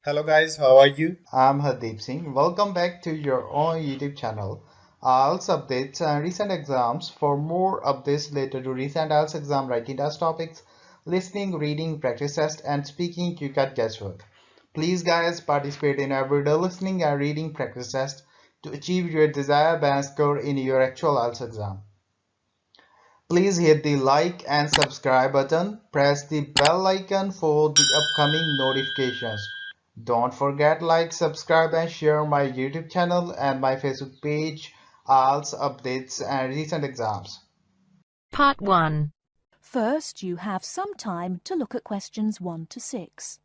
Hello guys, how are you? I'm Hardeep Singh. Welcome back to your own YouTube channel. IELTS updates and recent exams. For more updates related to recent IELTS exam writing test topics, listening, reading, practice test, and speaking, you got guesswork. Please, guys, participate in everyday listening and reading practice test to achieve your desired band score in your actual IELTS exam. Please hit the like and subscribe button. Press the bell icon for the upcoming notifications. Don't forget like, subscribe and share my YouTube channel and my Facebook page, IELTS updates and recent exams. Part 1. First, you have some time to look at questions 1 to 6.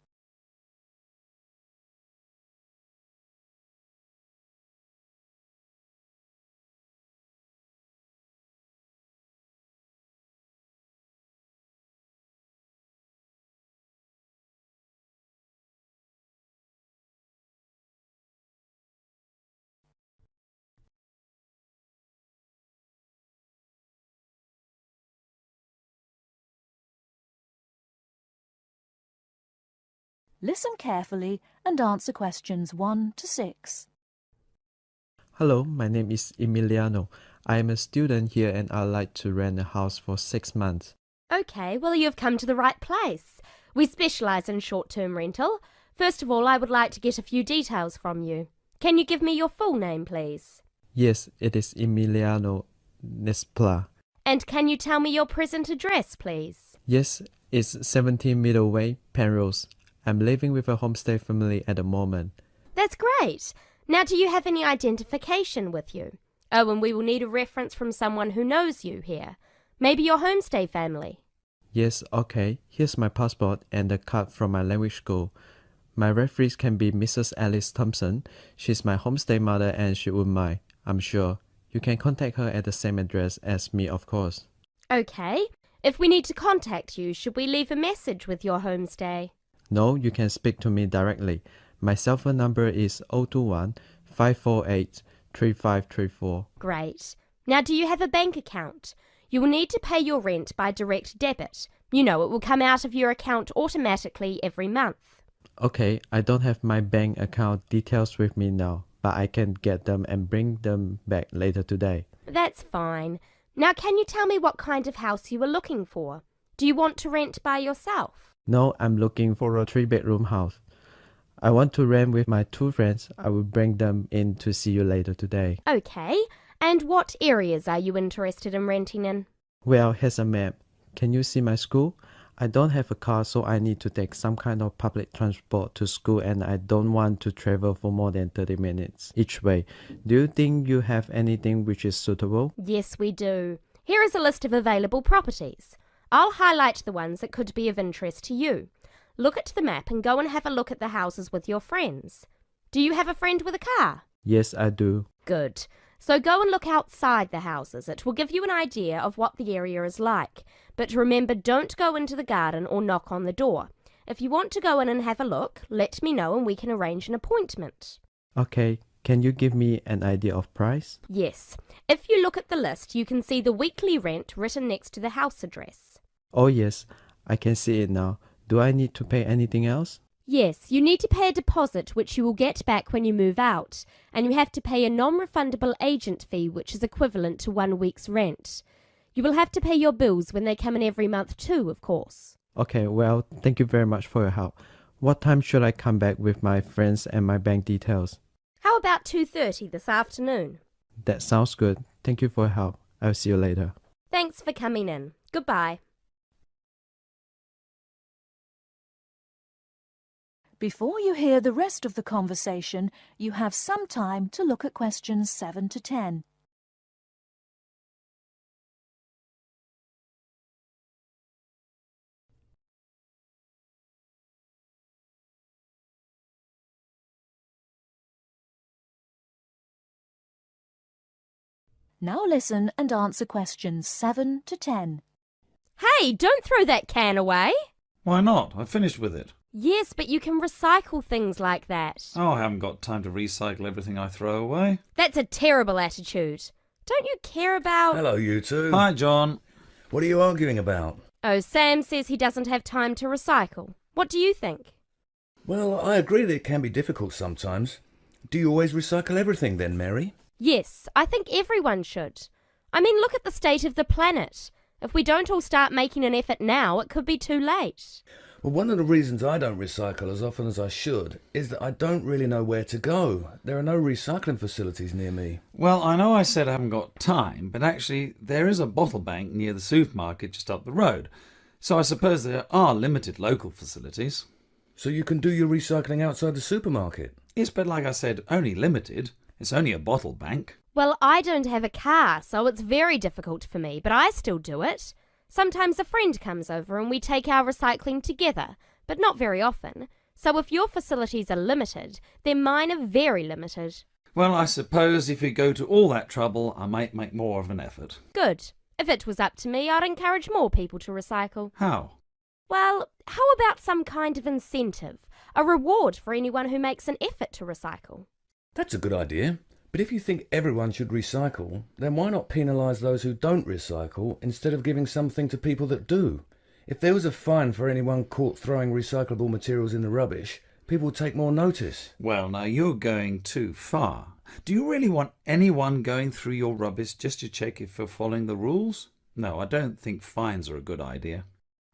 Listen carefully and answer questions 1 to 6. Hello, my name is Emiliano. I am a student here and I'd like to rent a house for 6 months. Okay, well, you've come to the right place. We specialise in short-term rental. First of all, I would like to get a few details from you. Can you give me your full name, please? Yes, it is Emiliano Nespla. And can you tell me your present address, please? Yes, it's 17 Middleway, Penrose. I'm living with a homestay family at the moment. That's great. Now, do you have any identification with you? Oh, and we will need a reference from someone who knows you here. Maybe your homestay family. Yes, okay. Here's my passport and the card from my language school. My referees can be Mrs. Alice Thompson. She's my homestay mother and she wouldn't mind, I'm sure. You can contact her at the same address as me, of course. Okay. If we need to contact you, should we leave a message with your homestay? No, you can speak to me directly. My cell phone number is 021 548 3534. Great. Now, do you have a bank account? You will need to pay your rent by direct debit. You know, it will come out of your account automatically every month. Okay, I don't have my bank account details with me now, but I can get them and bring them back later today. That's fine. Now, can you tell me what kind of house you are looking for? Do you want to rent by yourself? No, I'm looking for a 3-bedroom house. I want to rent with my 2 friends. I will bring them in to see you later today. Okay. And what areas are you interested in renting in? Well, here's a map. Can you see my school? I don't have a car, so I need to take some kind of public transport to school and I don't want to travel for more than 30 minutes each way. Do you think you have anything which is suitable? Yes, we do. Here is a list of available properties. I'll highlight the ones that could be of interest to you. Look at the map and go and have a look at the houses with your friends. Do you have a friend with a car? Yes, I do. Good. So go and look outside the houses. It will give you an idea of what the area is like. But remember, don't go into the garden or knock on the door. If you want to go in and have a look, let me know and we can arrange an appointment. Okay, can you give me an idea of price? Yes. If you look at the list, you can see the weekly rent written next to the house address. Oh yes, I can see it now. Do I need to pay anything else? Yes, you need to pay a deposit which you will get back when you move out, and you have to pay a non-refundable agent fee which is equivalent to 1 week's rent. You will have to pay your bills when they come in every month too, of course. Okay, well, thank you very much for your help. What time should I come back with my friends and my bank details? How about 2:30 this afternoon? That sounds good. Thank you for your help. I'll see you later. Thanks for coming in. Goodbye. Before you hear the rest of the conversation, you have some time to look at questions 7 to 10. Now listen and answer questions 7 to 10. Hey, don't throw that can away. Why not? I finished with it. Yes, but you can recycle things like that. Oh, I haven't got time to recycle everything I throw away. That's a terrible attitude. Don't you care about... Hello, you two. Hi, John. What are you arguing about? Oh, Sam says he doesn't have time to recycle. What do you think? Well, I agree that it can be difficult sometimes. Do you always recycle everything then, Mary? Yes, I think everyone should. I mean, look at the state of the planet. If we don't all start making an effort now, it could be too late. Well, one of the reasons I don't recycle as often as I should is that I don't really know where to go. There are no recycling facilities near me. Well, I know I said I haven't got time, but actually there is a bottle bank near the supermarket just up the road. So I suppose there are limited local facilities. So you can do your recycling outside the supermarket? Yes, but like I said, only limited. It's only a bottle bank. Well, I don't have a car, so it's very difficult for me, but I still do it. Sometimes a friend comes over and we take our recycling together, but not very often. So if your facilities are limited, then mine are very limited. Well, I suppose if you go to all that trouble, I might make more of an effort. Good. If it was up to me, I'd encourage more people to recycle. How? Well, how about some kind of incentive? A reward for anyone who makes an effort to recycle? That's a good idea. But if you think everyone should recycle, then why not penalise those who don't recycle instead of giving something to people that do? If there was a fine for anyone caught throwing recyclable materials in the rubbish, people would take more notice. Well, now you're going too far. Do you really want anyone going through your rubbish just to check if you're following the rules? No, I don't think fines are a good idea.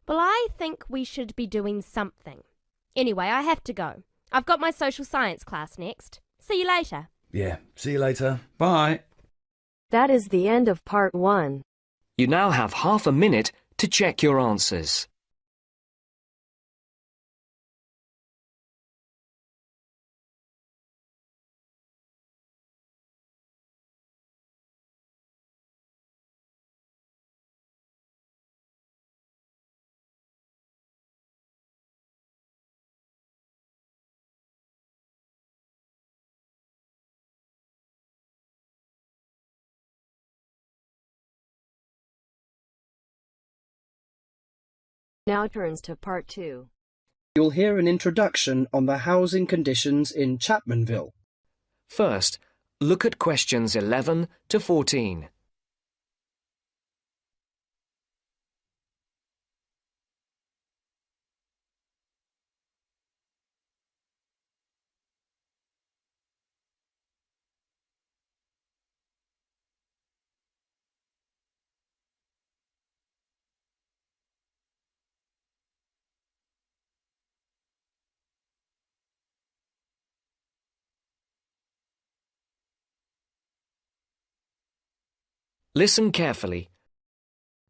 Well, I think we should be doing something. Anyway, I have to go. I've got my social science class next. See you later. Yeah, see you later. Bye. That is the end of part 1. You now have half a minute to check your answers. Now turns to part 2. You'll hear an introduction on the housing conditions in Chapmanville. First, look at questions 11 to 14. Listen carefully.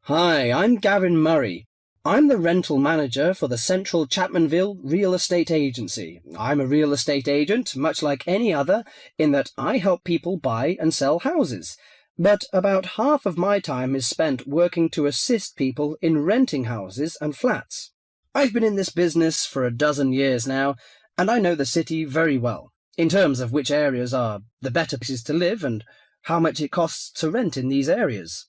Hi, I'm Gavin Murray. I'm the rental manager for the Central Chapmanville Real Estate Agency. I'm a real estate agent, much like any other, in that I help people buy and sell houses. But about half of my time is spent working to assist people in renting houses and flats. I've been in this business for 12 years now, and I know the city very well, in terms of which areas are the better places to live and how much it costs to rent in these areas.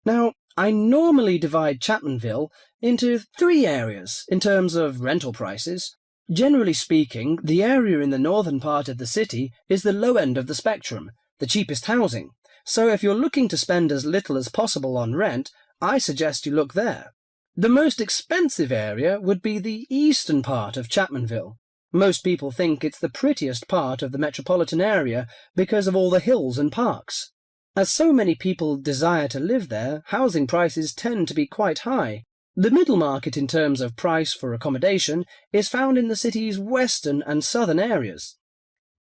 Now, I normally divide Chapmanville into 3 areas in terms of rental prices. Generally speaking, the area in the northern part of the city is the low end of the spectrum, the cheapest housing. So if you're looking to spend as little as possible on rent, I suggest you look there. The most expensive area would be the eastern part of Chapmanville. Most people think it's the prettiest part of the metropolitan area because of all the hills and parks. As so many people desire to live there, housing prices tend to be quite high. The middle market in terms of price for accommodation is found in the city's western and southern areas.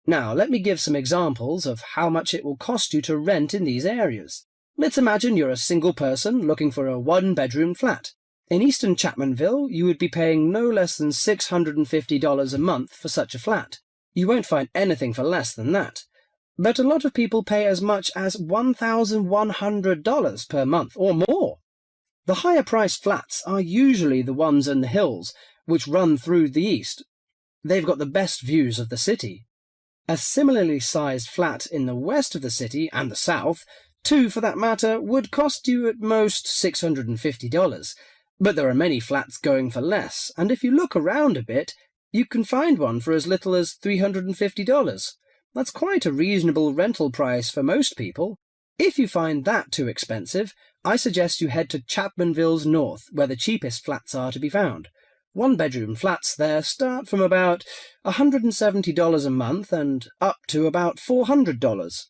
Now, let me give some examples of how much it will cost you to rent in these areas. Let's imagine you're a single person looking for a 1-bedroom flat. In eastern Chapmanville, you would be paying no less than $650 a month for such a flat. You won't find anything for less than that. But a lot of people pay as much as $1,100 per month or more. The higher-priced flats are usually the ones in the hills, which run through the east. They've got the best views of the city. A similarly sized flat in the west of the city and the south, 2 for that matter, would cost you at most $650. But there are many flats going for less, and if you look around a bit, you can find one for as little as $350. That's quite a reasonable rental price for most people. If you find that too expensive, I suggest you head to Chapmanville's north, where the cheapest flats are to be found. One-bedroom flats there start from about $170 a month and up to about $400.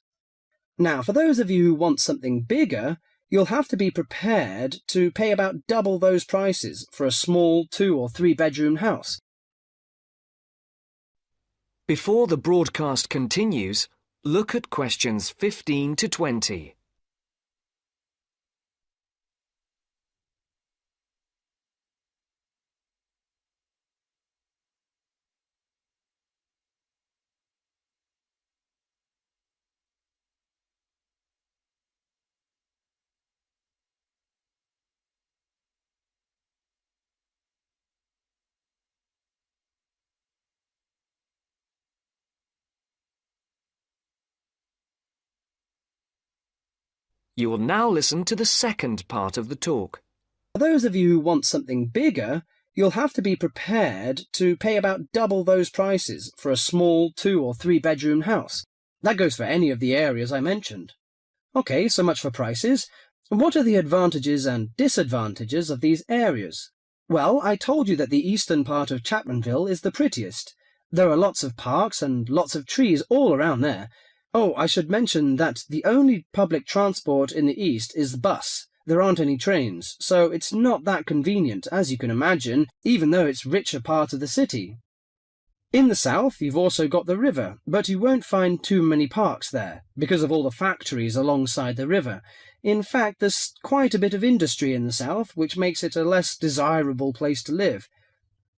Now, for those of you who want something bigger, you'll have to be prepared to pay about double those prices for a small 2- or 3-bedroom house. Before the broadcast continues, look at questions 15 to 20. You will now listen to the second part of the talk. For those of you who want something bigger, you'll have to be prepared to pay about double those prices for a small 2- or 3-bedroom house. That goes for any of the areas I mentioned. Okay, so much for prices. What are the advantages and disadvantages of these areas? Well, I told you that the eastern part of Chapmanville is the prettiest. There are lots of parks and lots of trees all around there. Oh, I should mention that the only public transport in the east is the bus. There aren't any trains, so it's not that convenient, as you can imagine, even though it's richer part of the city. In the south, you've also got the river, but you won't find too many parks there, because of all the factories alongside the river. In fact, there's quite a bit of industry in the south, which makes it a less desirable place to live.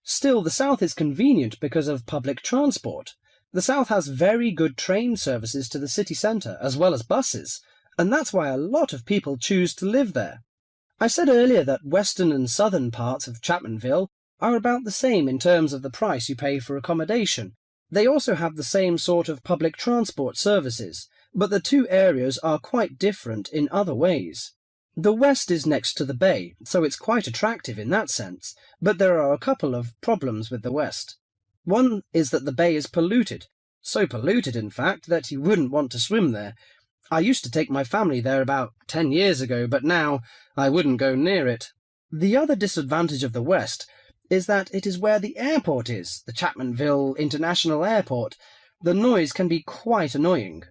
Still, the south is convenient because of public transport. The south has very good train services to the city centre, as well as buses, and that's why a lot of people choose to live there. I said earlier that western and southern parts of Chapmanville are about the same in terms of the price you pay for accommodation. They also have the same sort of public transport services, but the two areas are quite different in other ways. The west is next to the bay, so it's quite attractive in that sense, but there are a couple of problems with the west. One is that the bay is polluted, so polluted in fact that you wouldn't want to swim there. I used to take my family there about 10 years ago, but now I wouldn't go near it. The other disadvantage of the west is that it is where the airport is, the Chapmanville International Airport. The noise can be quite annoying.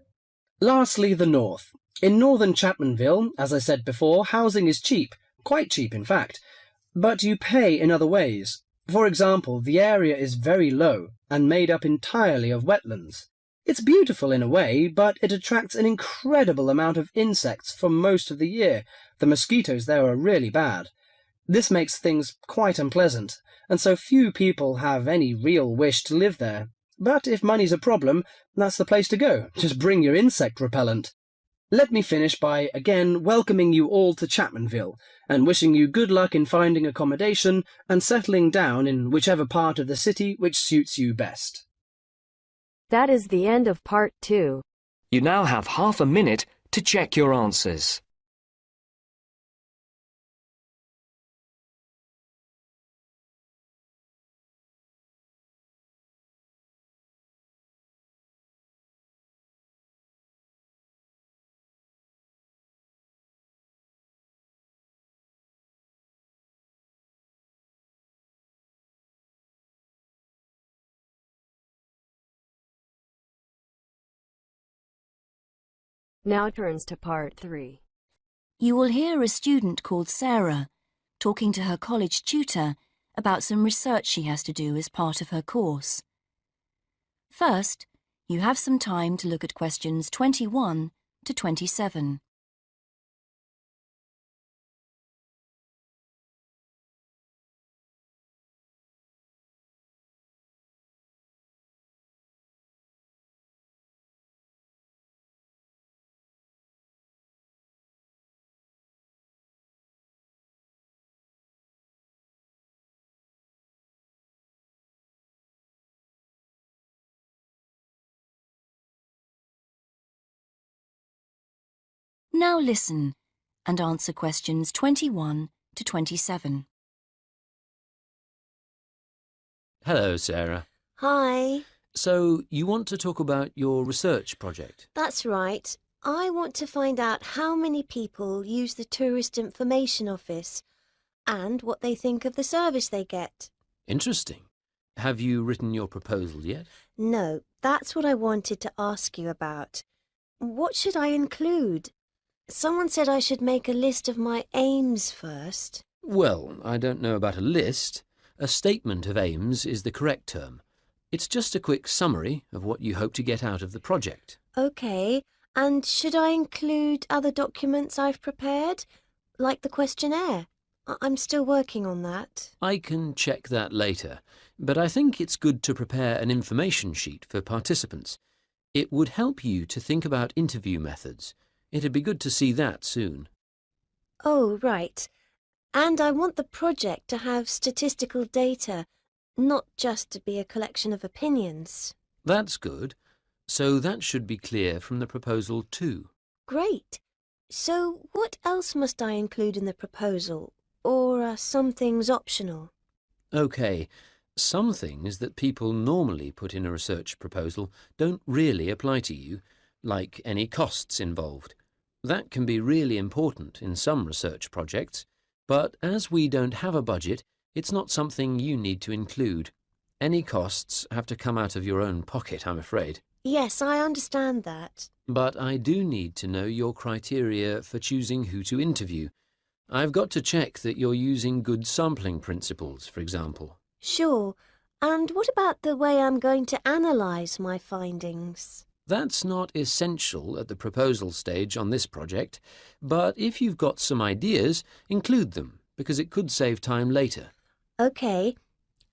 Lastly, the north. In northern Chapmanville, as I said before, housing is cheap, quite cheap in fact, but you pay in other ways. For example, the area is very low and made up entirely of wetlands. It's beautiful in a way, but it attracts an incredible amount of insects for most of the year. The mosquitoes there are really bad. This makes things quite unpleasant, and so few people have any real wish to live there. But if money's a problem, that's the place to go. Just bring your insect repellent. Let me finish by again welcoming you all to Chapmanville and wishing you good luck in finding accommodation and settling down in whichever part of the city which suits you best. That is the end of part 2. You now have half a minute to check your answers. Now turns to part 3. You will hear a student called Sarah talking to her college tutor about some research she has to do as part of her course. First, you have some time to look at questions 21 to 27. Now listen and answer questions 21 to 27. Hello, Sarah. Hi. So, you want to talk about your research project? That's right. I want to find out how many people use the Tourist Information Office and what they think of the service they get. Interesting. Have you written your proposal yet? No, that's what I wanted to ask you about. What should I include? Someone said I should make a list of my aims first. Well, I don't know about a list. A statement of aims is the correct term. It's just a quick summary of what you hope to get out of the project. OK, and should I include other documents I've prepared, like the questionnaire? I'm still working on that. I can check that later, but I think it's good to prepare an information sheet for participants. It would help you to think about interview methods. It'd be good to see that soon. Oh, right. And I want the project to have statistical data, not just to be a collection of opinions. That's good. So that should be clear from the proposal too. Great. So what else must I include in the proposal? Or are some things optional? OK, some things that people normally put in a research proposal don't really apply to you, like any costs involved. That can be really important in some research projects, but as we don't have a budget, it's not something you need to include. Any costs have to come out of your own pocket, I'm afraid. Yes, I understand that. But I do need to know your criteria for choosing who to interview. I've got to check that you're using good sampling principles, for example. Sure. And what about the way I'm going to analyse my findings? That's not essential at the proposal stage on this project, but if you've got some ideas, include them, because it could save time later. OK.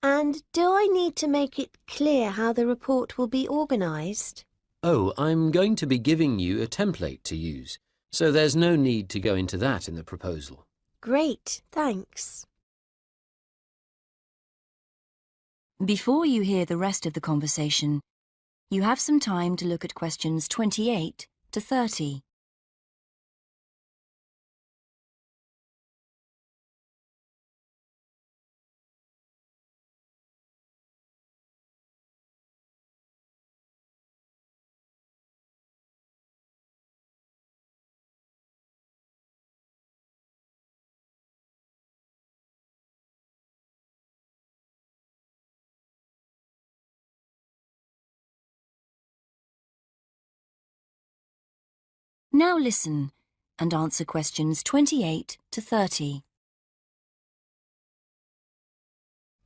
And do I need to make it clear how the report will be organised? Oh, I'm going to be giving you a template to use, so there's no need to go into that in the proposal. Great, thanks. Before you hear the rest of the conversation, you have some time to look at questions 28 to 30. Now listen and answer questions 28 to 30.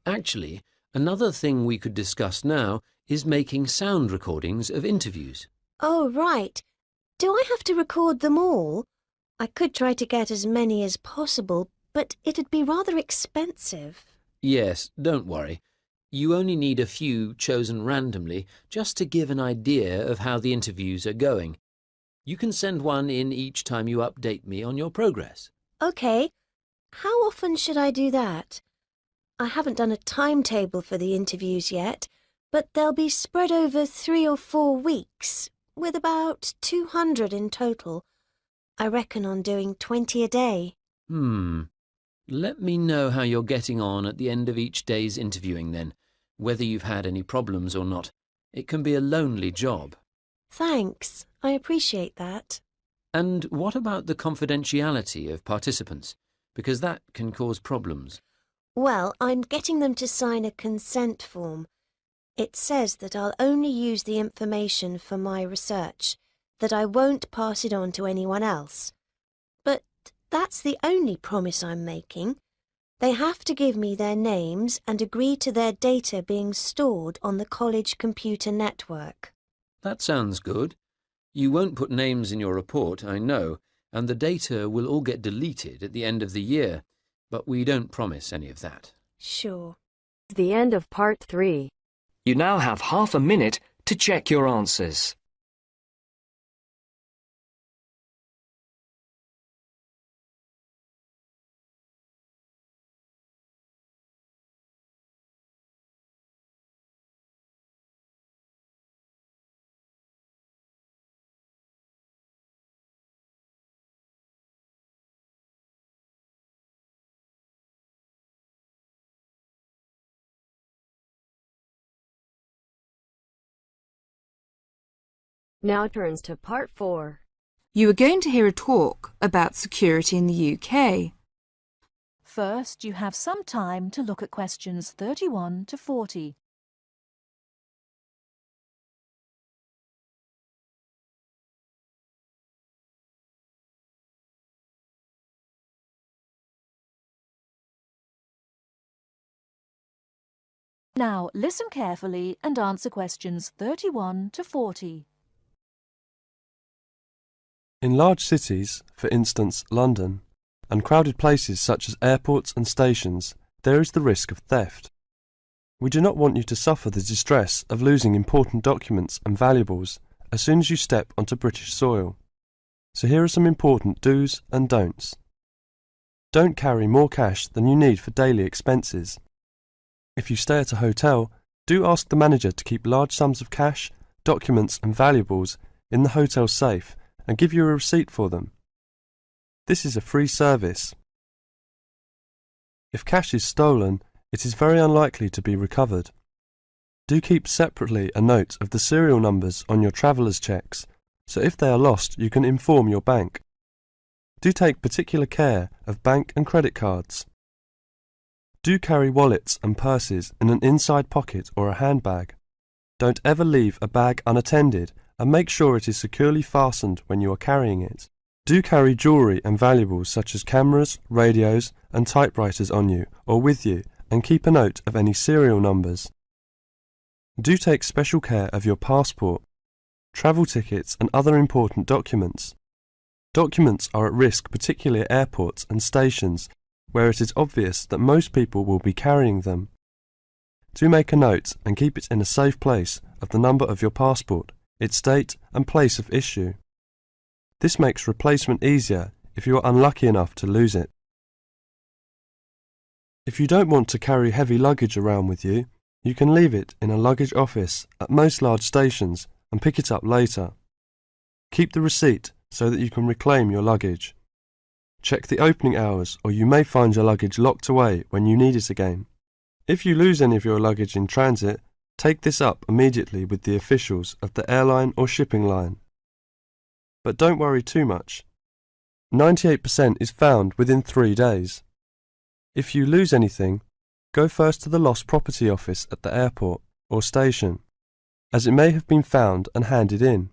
Actually, another thing we could discuss now is making sound recordings of interviews. Oh, right. Do I have to record them all? I could try to get as many as possible, but it'd be rather expensive. Yes, don't worry. You only need a few chosen randomly just to give an idea of how the interviews are going. You can send one in each time you update me on your progress. OK. How often should I do that? I haven't done a timetable for the interviews yet, but they'll be spread over 3 or 4 weeks, with about 200 in total. I reckon on doing 20 a day. Let me know how you're getting on at the end of each day's interviewing then, whether you've had any problems or not. It can be a lonely job. Thanks. I appreciate that. And what about the confidentiality of participants? Because that can cause problems. Well, I'm getting them to sign a consent form. It says that I'll only use the information for my research, that I won't pass it on to anyone else. But that's the only promise I'm making. They have to give me their names and agree to their data being stored on the college computer network. That sounds good. You won't put names in your report, I know, and the data will all get deleted at the end of the year, but we don't promise any of that. Sure. The end of part 3. You now have half a minute to check your answers. Now turns to part 4. You are going to hear a talk about security in the UK. First, you have some time to look at questions 31 to 40. Now, listen carefully and answer questions 31 to 40. In large cities, for instance London, and crowded places such as airports and stations, there is the risk of theft. We do not want you to suffer the distress of losing important documents and valuables as soon as you step onto British soil. So here are some important do's and don'ts. Don't carry more cash than you need for daily expenses. If you stay at a hotel, do ask the manager to keep large sums of cash, documents and valuables in the hotel safe and give you a receipt for them. This is a free service. If cash is stolen, it is very unlikely to be recovered. Do keep separately a note of the serial numbers on your traveller's checks, so if they are lost you can inform your bank. Do take particular care of bank and credit cards. Do carry wallets and purses in an inside pocket or a handbag. Don't ever leave a bag unattended and make sure it is securely fastened when you are carrying it. Do carry jewellery and valuables such as cameras, radios and typewriters on you or with you and keep a note of any serial numbers. Do take special care of your passport, travel tickets and other important documents. Documents are at risk particularly at airports and stations where it is obvious that most people will be carrying them. Do make a note and keep it in a safe place of the number of your passport, its date and place of issue. This makes replacement easier if you are unlucky enough to lose it. If you don't want to carry heavy luggage around with you, you can leave it in a luggage office at most large stations and pick it up later. Keep the receipt so that you can reclaim your luggage. Check the opening hours or you may find your luggage locked away when you need it again. If you lose any of your luggage in transit, take this up immediately with the officials of the airline or shipping line. But don't worry too much. 98% is found within 3 days. If you lose anything, go first to the lost property office at the airport or station, as it may have been found and handed in.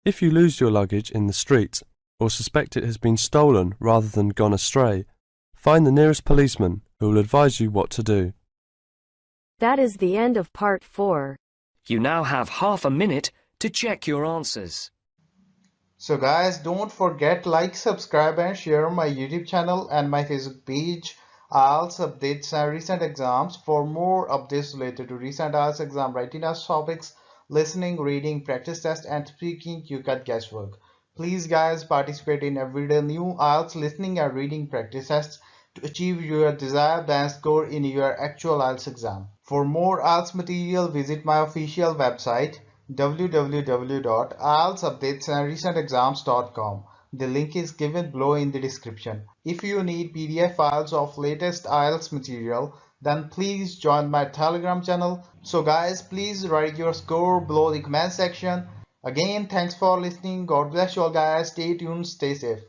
If you lose your luggage in the street or suspect it has been stolen rather than gone astray, find the nearest policeman who will advise you what to do. That is the end of part 4. You now have half a minute to check your answers. So guys, don't forget like, subscribe and share my YouTube channel and my Facebook page. IELTS updates and recent exams. For more updates related to recent IELTS exam writing test topics, listening, reading, practice test and speaking, you got guesswork. Please guys, participate in everyday new IELTS listening and reading practice tests to achieve your desired band score in your actual IELTS exam. For more IELTS material, visit my official website www.ieltsupdatesandrecentexams.com. The link is given below in the description. If you need PDF files of latest IELTS material, then please join my Telegram channel. So guys, please write your score below the comment section. Again, thanks for listening. God bless you all guys. Stay tuned, stay safe.